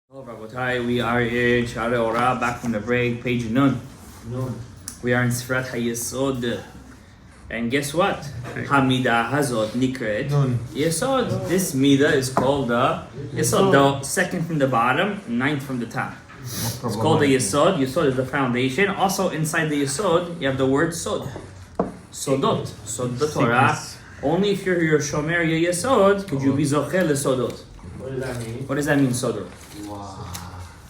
Hello, Rabotai. We are in Sharei Orah, back from the break, page Nun. We are in Sifrat HaYesod. And guess what? Hamida Hazot Nikret Yesod. This Mida is called the Yesod, the second from the bottom, ninth from the top. It's called the Yesod. Yesod is the foundation. Also inside the Yesod, you have the word Sod. Sodot. Sod the Torah. Only if you're Shomer Yesod could you be Zochel Sodot. What does that mean? What does that mean, Sodot?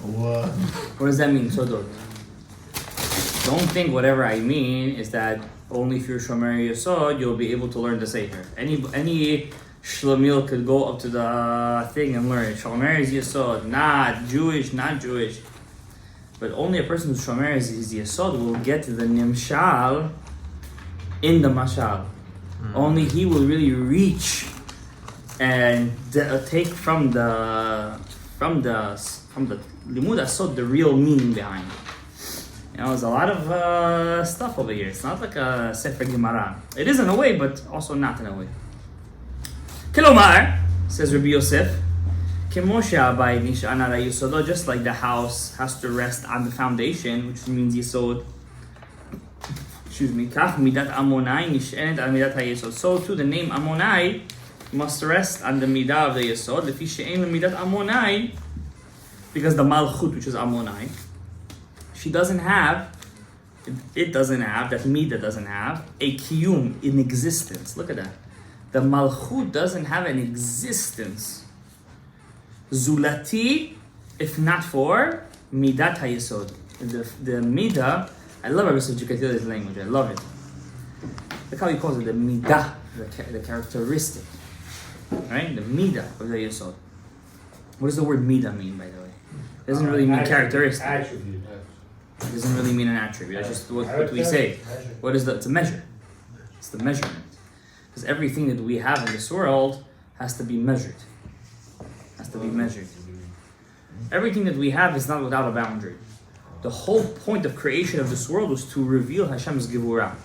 What does that mean, Sodot? Don't think whatever I mean is that only if you're Shomer Yesod you'll be able to learn the Sefer. Any Shlomil could go up to the thing and learn it. Shomer is Yesod, not Jewish. But only a person who's Shomer is Yesod will get to the Nimshal in the Mashal. Only he will really reach and take from the Limud Asod the real meaning behind it. You know, there's a lot of stuff over here. It's not like a Sefer Gemara. It is in a way, but also not in a way. Kilomar, says Rabbi Yosef, just like the house has to rest on the foundation, which means Yesod. Excuse me. Kach midat Amonai nishenet al midat hayesod. So too, the name Amonai must rest on the midah of the Yesod. Lefi she'en midat Amonai, because the Malchut, which is Amonai, it doesn't have, that midah doesn't have a kiyum, in existence. Look at that. The Malchut doesn't have an existence. Zulati, if not for midat hayesod. The midah. I love Rabbi Yosef language. I love it. Look how he calls it the midah, the characteristic, right? The midah of the Yesod. What does the word midah mean, by the way? It doesn't really mean characteristic. Attribute. It doesn't really mean an attribute. That's just what we say. What is it's a measure. It's the measurement. Because everything that we have in this world has to be measured. Everything that we have is not without a boundary. The whole point of creation of this world was to reveal Hashem's Gevurah.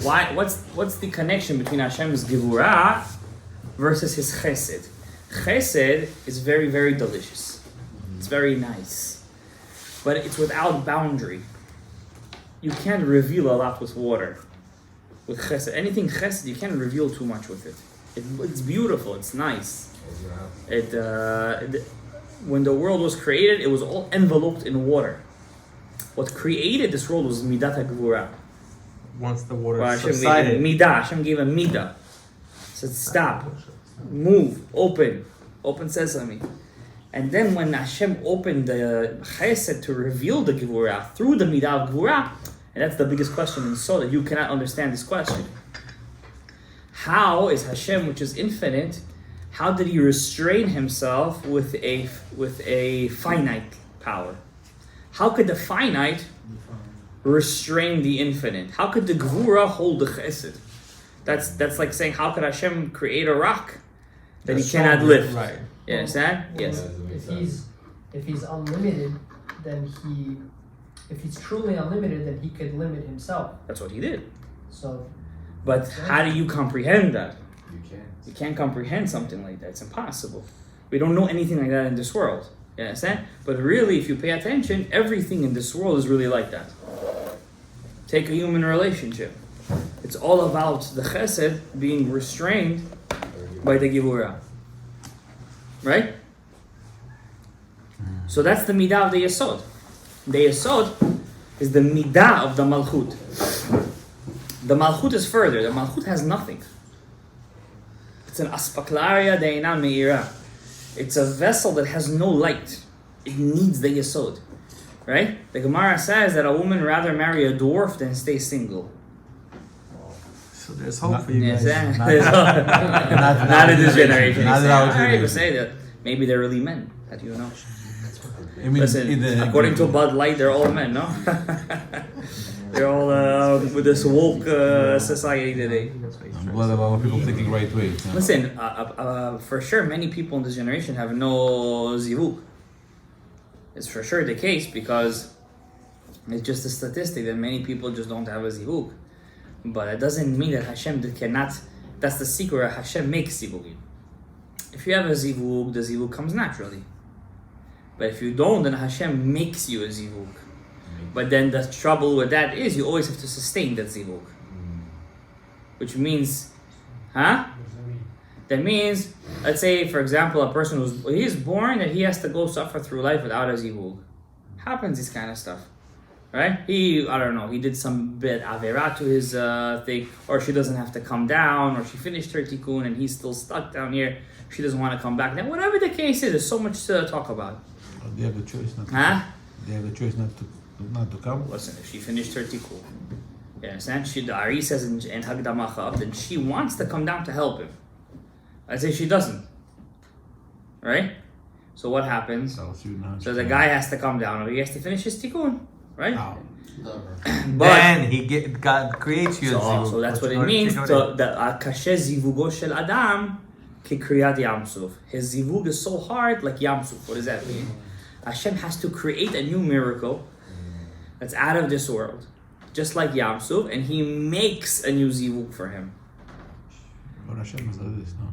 Why? What's the connection between Hashem's Gevurah versus His Chesed? Chesed is very, very delicious. It's very nice. But it's without boundary. You can't reveal a lot with water. With Chesed. Anything Chesed, you can't reveal too much with it. It's beautiful. It's nice. When the world was created, it was all enveloped in water. What created this world was Midat HaGevurah. Once the water subsided. Hashem gave a Midah. Said stop, move, open sesame. And then when Hashem opened the Chesed to reveal the Gevurah through the Midah of Gevurah, and that's the biggest question in Soda, you cannot understand this question. How is Hashem, which is infinite, how did He restrain Himself with a finite power? How could the finite restrain the infinite? How could the Gevurah hold the Chesed? That's like saying, how could Hashem create a rock that He cannot lift? Right. You understand? Yes. If he's unlimited, if he's truly unlimited, then He could limit Himself. That's what He did. So, but how do you comprehend that? You You can't comprehend something like that. It's impossible. We don't know anything like that in this world. You understand? But really, if you pay attention, everything in this world is really like that. Take a human relationship. It's all about the chesed being restrained by the gevurah. Right? So that's the midah of the yesod. The yesod is the midah of the malchut. The malchut is further. The malchut has nothing. It's an aspaklaria de'ina me'ira. It's a vessel that has no light. It needs the yesod. Right? The Gemara says that a woman rather marry a dwarf than stay single. So there's hope for you guys. Not in this generation. I would say that maybe they're really men. How do you know? I mean, listen, according to Bud Light, they're all men, no? They're all with this woke society today. What about people thinking right way? Yeah. Listen, for sure, many people in this generation have no zivuk. It's for sure the case because it's just a statistic that many people just don't have a zivuk. But it doesn't mean that Hashem cannot. That's the secret. Hashem makes zivuk. If you have a zivuk, the zivuk comes naturally. But if you don't, then Hashem makes you a zivug. But then the trouble with that is you always have to sustain that zivug. Which means, That means, let's say, for example, a person he's born and he has to go suffer through life without a zivug. Happens, this kind of stuff. Right? He did some bit avera to his thing, or she doesn't have to come down, or she finished her tikkun and he's still stuck down here. She doesn't want to come back. Now, whatever the case is, there's so much to talk about. They have a choice not to. They have a choice not to come. Listen, if she finished her tikkun, you understand? The Ari says in Hagdamacha, then she wants to come down to help him. I say she doesn't. Right? So what happens? So the guy has to come down, or he has to finish his tikkun. Right? Then God creates you. So that's what it means. So the kashe zivugo shel Adam ki kriyat Yamsuf. His zivug is so hard, like Yamsuf. What does that mean? Hashem has to create a new miracle that's out of this world, just like Yamsuf, and He makes a new zivug for him. But Hashem is like this, no?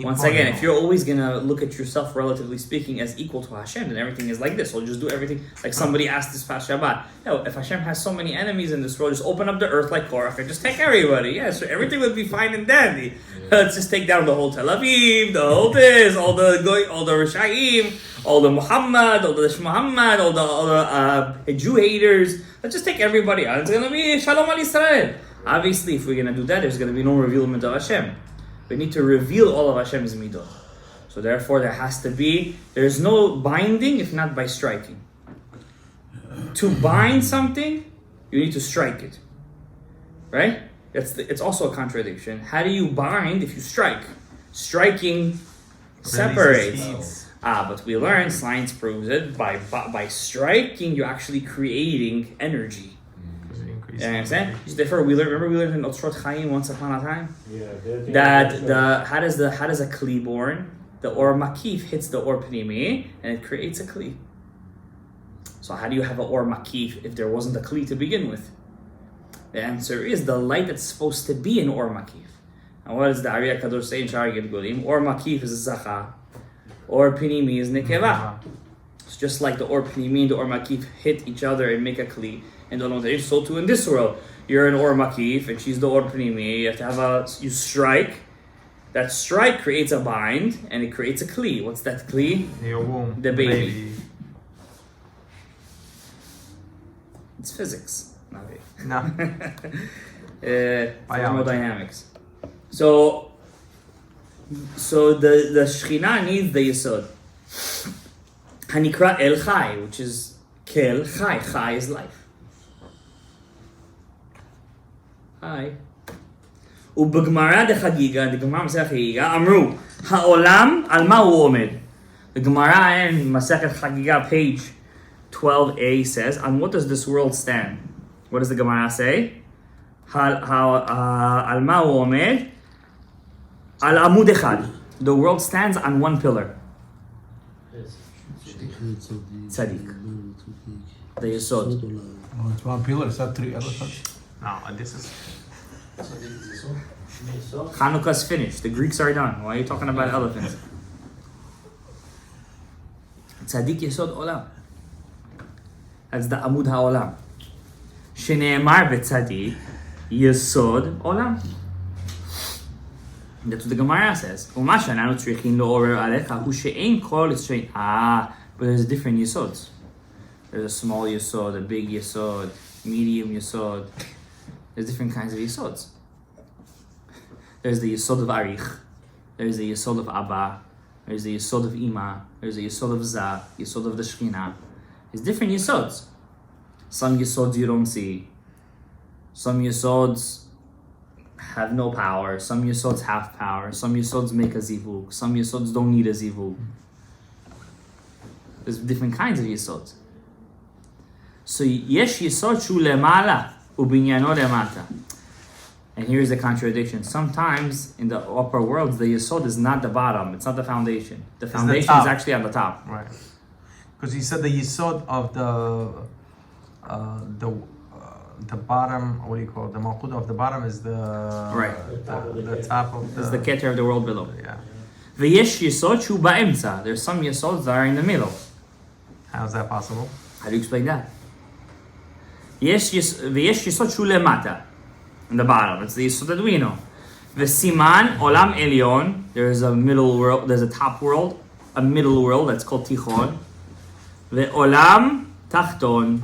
Once again, if you're always gonna look at yourself, relatively speaking, as equal to Hashem, then everything is like this. We'll just do everything like somebody asked this past Shabbat. If Hashem has so many enemies in this world, just open up the earth like Orah and just take everybody. Yeah, so everything would be fine and dandy. Let's just take down the whole Tel Aviv, the whole this, all the Rishaim, all the Muhammad, all the Muhammad, all the Jew haters. Let's just take everybody out. It's gonna be Shalom al Israel. Obviously, if we're gonna do that, there's gonna be no revealment of Hashem. We need to reveal all of Hashem's midot. So therefore, there's no binding if not by striking. To bind something, you need to strike it. Right? It's also a contradiction. How do you bind if you strike? Striking separates. But we learn, science proves it, by striking, you're actually creating energy. You understand? Therefore, we learned in Otzrot Chaim once upon a time that how does a kli born? The or makif hits the or pnimi and it creates a kli. So how do you have an or makif if there wasn't a kli to begin with? The answer is the light that's supposed to be an or makif. And what does the Ari HaKadosh say in Sharei Gilgulim? Or makif is zacha, or pnimi is nekeva. It's just like the or pnimi and the or makif hit each other and make a kli. And so too in this world, you're an or makif and she's the or pnimi. You have to have you strike. That strike creates a bind and it creates a kli. What's that kli? Your womb. The baby. It's physics. No. Thermodynamics. So the Shekhinah needs the Yesod. Hanikra El Chai, which is Kel Chai. Chai is life. Hi. ובגמרא דחגיגה, the Gemara מסכת חגיגה, אמרו, העולם על מה הוא עומד? The Gemara in Masechet Chagiga, page 12a says, on what does this world stand? What does the Gemara say? על מה הוא עומד? על עמוד אחד. The world stands on one pillar. Tzaddik. The Yesod. Oh, it's one pillar, it's not three elephants. No, this is... Hanukkah's finished. The Greeks are done. Why are you talking about elephants? Tzaddik Yesod Olam. That's the Amud HaOlam. Shene'emar v'tzaddik Yesod Olam. That's what the Gemara says. But there's different Yesods. There's a small Yesod, a big Yesod, medium Yesod. There's different kinds of Yesods. There's the Yesod of Arich. There's the Yesod of Abba. There's the Yesod of Ima. There's the Yesod of Zah. Yesod of the Shekhinah. There's different Yesods. Some Yesods you don't see. Some Yesods have no power. Some Yesods have power. Some Yesods make a Zivug. Some Yesods don't need a Zivug. There's different kinds of Yesods. So Yesh Yesod Shu Lemala Ubinyano Lemata. And here's the contradiction. Sometimes in the upper worlds, the Yesod is not the bottom. It's not the foundation. The foundation is actually on the top. Right. Because he said the Yesod of the bottom, what do you call it? The Malchut of the bottom is the the top of the... This is the Keter of the world below. Yeah. V'yesh Yesod Shu Ba'emtza. There's some Yesods that are in the middle. How's that possible? How do you explain that? ויש יסוד שהוא למטה, in the bottom. It's the יסוד that we know. וסימן עולם עליון, there's a middle world, there's a top world, a middle world that's called תיכון. ועולם תחתון.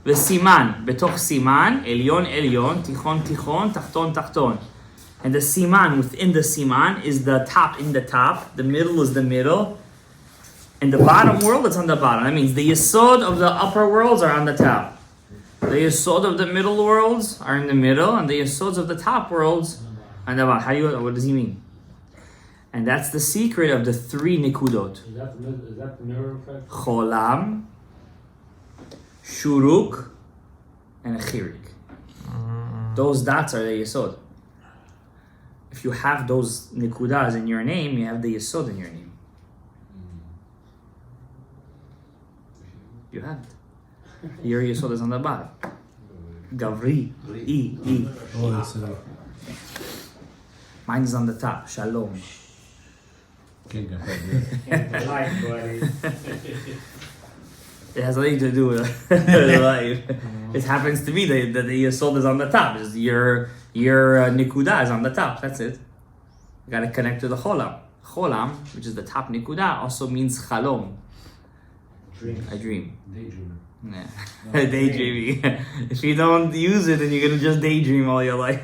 וסימן, בתוך סימן, עליון עליון, תיכון תיכון, תחתון תחתון. And the siman within the siman is the top in the top, the middle is the middle, and the bottom world is on the bottom. That means the yesod of the upper worlds are on the top. The yesod of the middle worlds are in the middle, and the yesods of the top worlds are on the bottom. What does he mean? And that's the secret of the three nikudot. Is that the mirror effect? Cholam, Shuruk, and Chirik. Those dots are the yesod. If you have those nikudas in your name, you have the yesod in your name. You have it. Your yesod is on the bottom. Gavri, I. Oh, it's Mine is on the top. Shalom. king of it. Life, buddy. It has nothing to do with life. It happens to be that the yesod is on the top. Just your nikuda is on the top. That's it. You gotta connect to the cholam. Cholam, which is the top nikuda, also means chalom. Dream. I dream. Daydreamer. Yeah. Daydreaming. If you don't use it, then you're gonna just daydream all your life.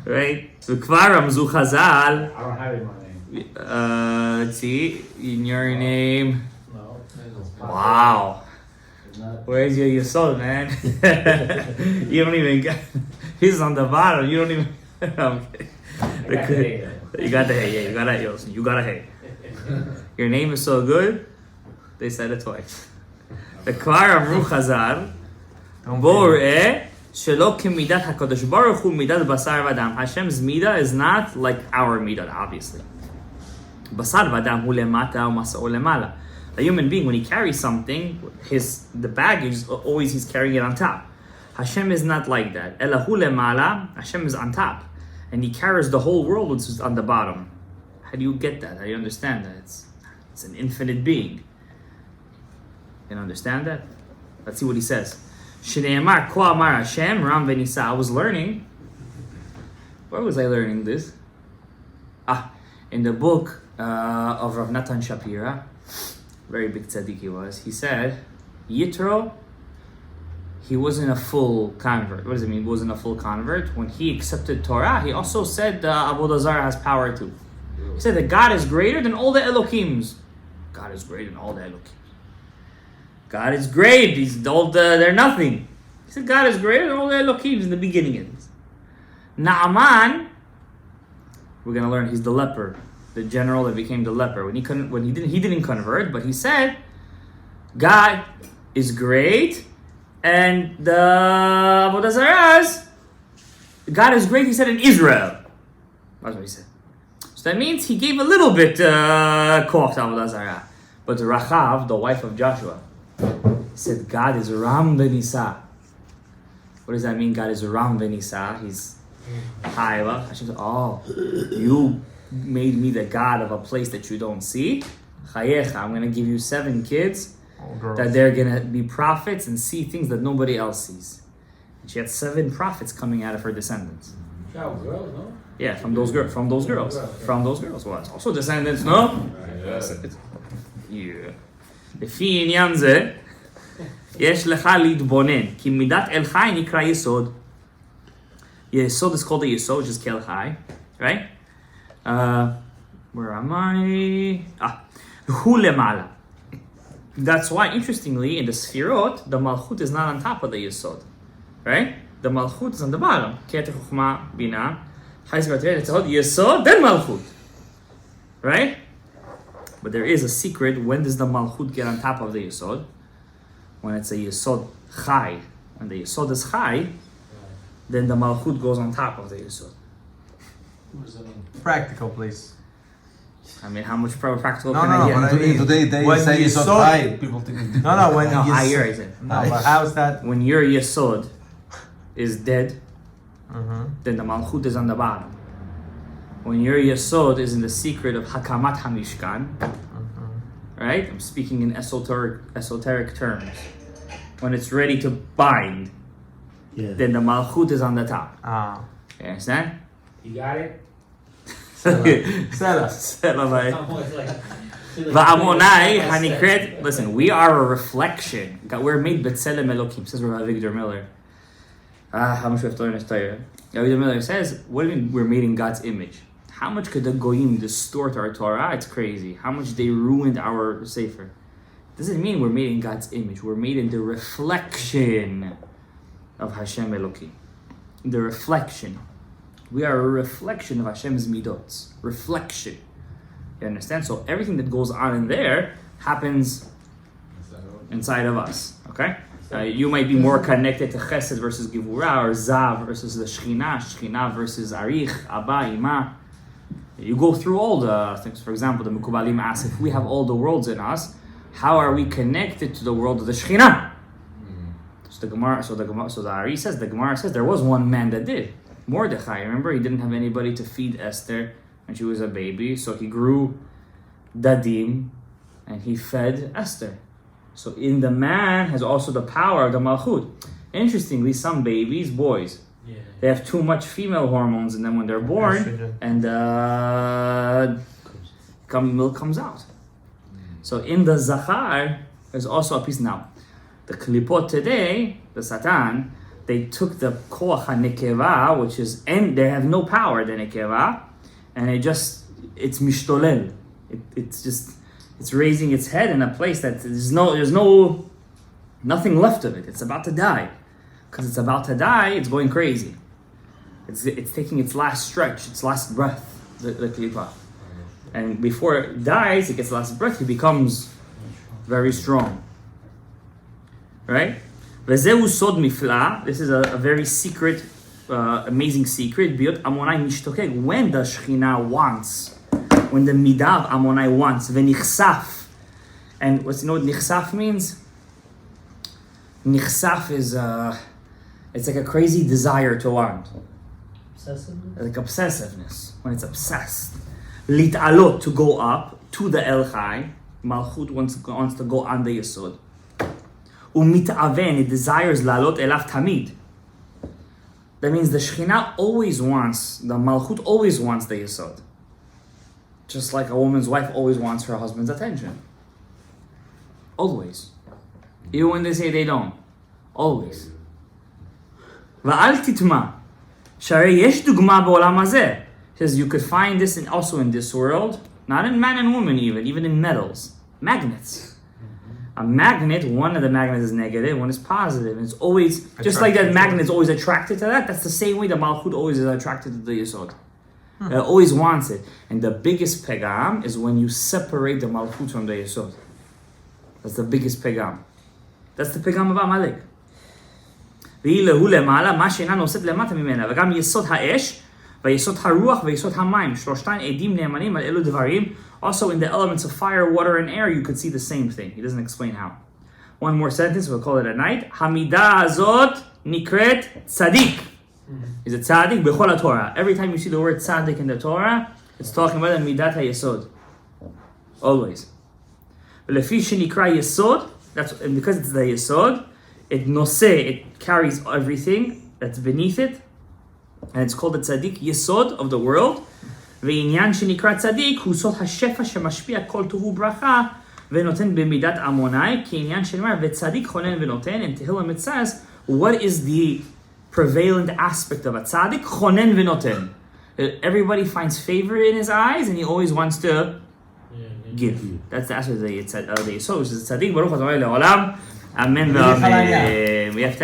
Right? So kvar ramzu chazal. I don't have it in my name. Let's see. In your name. No. Wow. It's not. Where's your yesod, man? You don't even get. He's on the bottom. You don't even. Okay. I got the hay. You got the hay. Yeah, you got that, Yosef. You got a hay. Your name is so good. They said it twice. The Kvar Amru Chazal. Bo re'eh shelo kemidat HaKadosh Baruch Hu midat basar v'adam. Hashem's midah is not like our midah, obviously. Basar v'adam hu lemata u'masa'u lemala. A human being, when he carries something, the baggage, always he's carrying it on top. Hashem is not like that. Ela hu lemala, Hashem is on top. And he carries the whole world, which is on the bottom. How do you get that? How do you understand that? It's an infinite being. You can understand that? Let's see what he says. Shneimar ko amar Hashem ram v'nisa. I was learning. Where was I learning this? In the book of Rav Natan Shapira. Very big tzaddik he was. He said, Yitro, he wasn't a full convert. What does it mean? He wasn't a full convert. When he accepted Torah, he also said Avodah Zarah has power too. He said that God is greater than all the Elokims. God is greater than all the Elokims. God is great. They're nothing. He said God is greater than all the Elokims in the beginning. Naaman, we're gonna learn he's the leper, the general that became the leper. He didn't convert, but he said God is great, and the Avodah Zarahs, God is great. He said in Israel. That's what he said. So that means he gave a little bit koach to Avodah Zarah. But Rachav, the wife of Joshua, said God is Ram V'Nisa. What does that mean? God is Ram V'Nisa. He's high up. Hashem said, oh, you made me the God of a place that you don't see. Chayecha, I'm going to give you 7 kids that they're going to be prophets and see things that nobody else sees. And she had 7 prophets coming out of her descendants. Child girls, no? Yeah, from those girls. Well, it's also descendants, no? Yeah. לפי עניין זה, יש לך להתבונן, כי מידת אל חי נקרא יסוד. Yesod is called a yesod, which is kel chai, right? Where am I? Hu lemala. That's why, interestingly, in the Sfirot, the Malchut is not on top of the yesod, right? The Malchut is on the bottom. Keter Chokhmah Bina, Yesod, then Malchut, right? But there is a secret. When does the Malchut get on top of the Yesod? When it's a Yesod Chai. When the Yesod is Chai, then the Malchut goes on top of the Yesod. Practical, please. I mean, how much practical No, can no, I no, get? but I mean, Today they when say you it's not saw- high. People think it's No, when No, you higher, I said. No, but how's that? When your Yesod is dead, Mm-hmm. then the Malchut is on the bottom. When your Yesod is in the secret of Hakamat HaMishkan, right? I'm speaking in esoteric terms. When it's ready to bind, then the Malchut is on the top. You understand? You got it? Listen, we are a reflection. We're made B'Tselem Elokim, says Rabbi Victor Miller. How much we have to learn this Torah? Rabbi Miller says, what do you mean we're made in God's image? How much could the Goyim distort our Torah? It's crazy. How much they ruined our Sefer. Doesn't mean we're made in God's image. We're made in the reflection of Hashem Elokim. The reflection. We are a reflection of Hashem's midot. Reflection. You understand? So everything that goes on in there happens inside of us. Okay? You might be more connected to Chesed versus Gevurah, or Zav versus the Shechina versus Arich, Abba, Ima. You go through all the things. For example, the Mekubalim ask, if we have all the worlds in us, how are we connected to the world of the Shechina? So the Ari says, the Gemara says, there was one man that did. Mordechai, remember, he didn't have anybody to feed Esther when she was a baby, so he grew dadim and he fed Esther. So in the man has also the power of the Malchut. Interestingly, some babies, boys, they have too much female hormones in them when they're born, and milk comes out. So in the Zachar, there's also a piece now. The Klipot today, the Satan, they took the Koach HaNekeva, which is, and they have no power, the Nekeva, and it's mishtolel. It's raising its head in a place that there's nothing left of it. It's about to die. Because it's about to die, it's going crazy. It's taking its last stretch, its last breath, the Klipah. And before it dies, it gets the last breath, it becomes very strong. Right? This is a very secret, amazing secret. When the Shekhinah wants, when the Midah of Ammonai wants, v'nichsaf. And what nichsaf means? Nichsaf is it's like a crazy desire to want. Obsessiveness? Like obsessiveness, when it's obsessed. Lit'alot, to go up to the El Chai. Malchut wants to go on the Yesod. Umit'aven, it desires lalot elav tamid. That means the Shekhinah always wants, the Malchut always wants the Yesod. Just like a woman's wife always wants her husband's attention. Always. Even when they say they don't. Always. Va'al titma. Sharei yesh dugma ba'olam hazeh. Says you could find this also in this world, not in man and woman even in metals. Magnets. A magnet, one of the magnets is negative, one is positive. And it's always, just like that magnet is always attracted to that, that's the same way the Malchut always is attracted to the Yesod. It always wants it. And the biggest pegam is when you separate the Malchut from the Yesod. That's the biggest pegam. That's the pegam of Amalek. והיא למעלה, מה שאינה נושאת למטה ממנה, וגם יסוד האש, ויסוד הרוח, ויסוד המים, שלושתן עדים נאמנים על אלו דברים. Also in the elements of fire, water, and air, you could see the same thing. He doesn't explain how. One more sentence, we'll call it a night. המידה הזאת נקראת צדיק. Is it tzaddik? בכל התורה. Every time you see the word tzaddik in the Torah, it's talking about the midat hayesod. Always. ולפי שנקרא יסוד, and because it's the yesod, it carries everything that's beneath it, and it's called the tzaddik, yesod of the world. ועניין שנקרא צדיק הוא סוד השפע שמשפיע כל טוב וברכה ונותן במידת עמוני, כי עניין שנאמר וצדיק חונן ונותן. In Tehillim it says, what is the prevalent aspect of a tzaddik? חונן ונותן. Everybody finds favor in his eyes and he always wants to give. That's the aspect of the yesod, which is tzaddik. Baruch Adonai le'olam. Amen. We have 10?